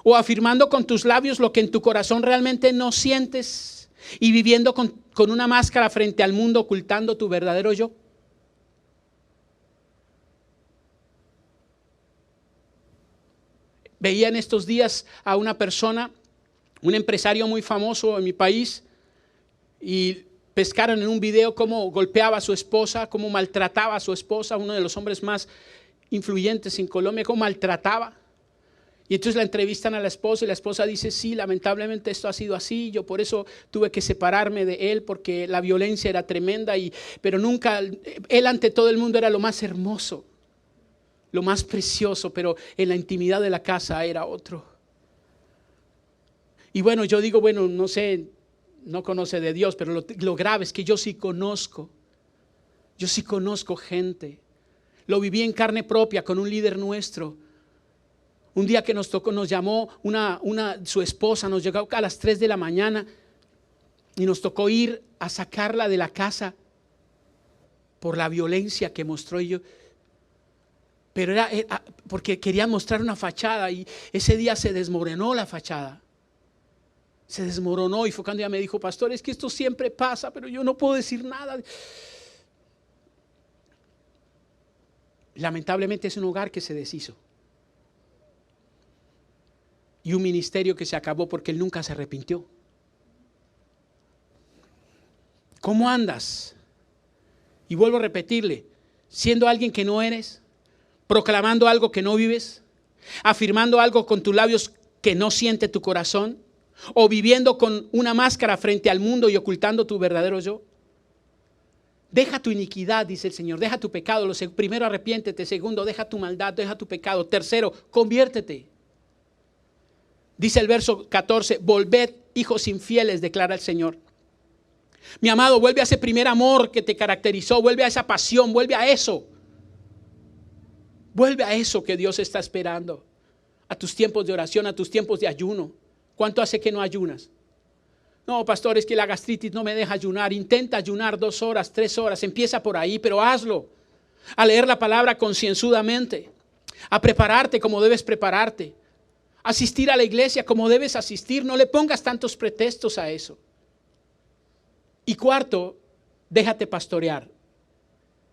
¿O afirmando con tus labios lo que en tu corazón realmente no sientes y viviendo con una máscara frente al mundo ocultando tu verdadero yo? Veía en estos días a una persona, un empresario muy famoso en mi país, y pescaron en un video cómo golpeaba a su esposa, cómo maltrataba a su esposa, uno de los hombres más influyentes en Colombia, cómo maltrataba. Y entonces la entrevistan a la esposa y la esposa dice, sí, lamentablemente esto ha sido así, yo por eso tuve que separarme de él porque la violencia era tremenda, pero nunca, él ante todo el mundo era lo más hermoso, lo más precioso, pero en la intimidad de la casa era otro. Y bueno, yo digo, bueno, no sé, no conoce de Dios, pero lo grave es que yo sí conozco gente. Lo viví en carne propia con un líder nuestro. Un día que nos tocó, nos llamó su esposa, nos llegó a las 3 de la mañana y nos tocó ir a sacarla de la casa por la violencia que mostró yo. Pero era porque querían mostrar una fachada y ese día se desmoronó la fachada. Se desmoronó y fue cuando ella me dijo, pastor, es que esto siempre pasa, pero yo no puedo decir nada. Lamentablemente es un hogar que se deshizo. Y un ministerio que se acabó porque él nunca se arrepintió. ¿Cómo andas? Y vuelvo a repetirle, siendo alguien que no eres, proclamando algo que no vives, afirmando algo con tus labios que no siente tu corazón, o viviendo con una máscara frente al mundo y ocultando tu verdadero yo. Deja tu iniquidad, dice el Señor, deja tu pecado. Primero, arrepiéntete. Segundo, deja tu maldad, deja tu pecado. Tercero, conviértete. Dice el verso 14, volved, hijos infieles, declara el Señor. Mi amado, vuelve a ese primer amor que te caracterizó, vuelve a esa pasión, vuelve a eso. Vuelve a eso que Dios está esperando. A tus tiempos de oración, a tus tiempos de ayuno. ¿Cuánto hace que no ayunas? No, pastor, es que la gastritis no me deja ayunar. Intenta ayunar 2 horas, 3 horas. Empieza por ahí, pero hazlo. A leer la palabra concienzudamente. A prepararte como debes prepararte. Asistir a la iglesia como debes asistir. No le pongas tantos pretextos a eso. Y cuarto, déjate pastorear.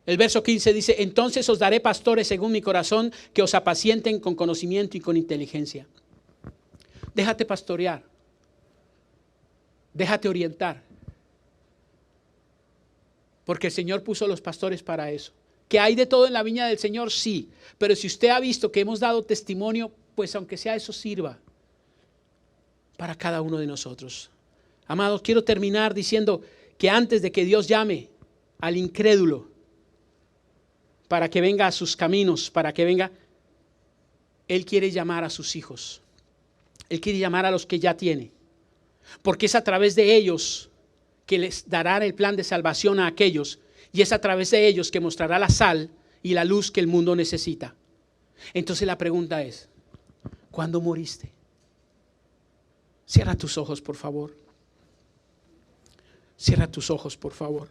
El verso 15 dice: entonces os daré pastores según mi corazón, que os apacienten con conocimiento y con inteligencia. Déjate pastorear. Déjate orientar. Porque el Señor puso los pastores para eso. ¿Que hay de todo en la viña del Señor? Sí. Pero si usted ha visto que hemos dado testimonio, pues aunque sea eso sirva para cada uno de nosotros. Amados, quiero terminar diciendo que antes de que Dios llame al incrédulo para que venga a sus caminos, para que venga, Él quiere llamar a sus hijos. Él quiere llamar a los que ya tiene. Porque es a través de ellos que les dará el plan de salvación a aquellos. Y es a través de ellos que mostrará la sal y la luz que el mundo necesita. Entonces la pregunta es: ¿cuándo moriste? Cierra tus ojos, por favor. Cierra tus ojos, por favor.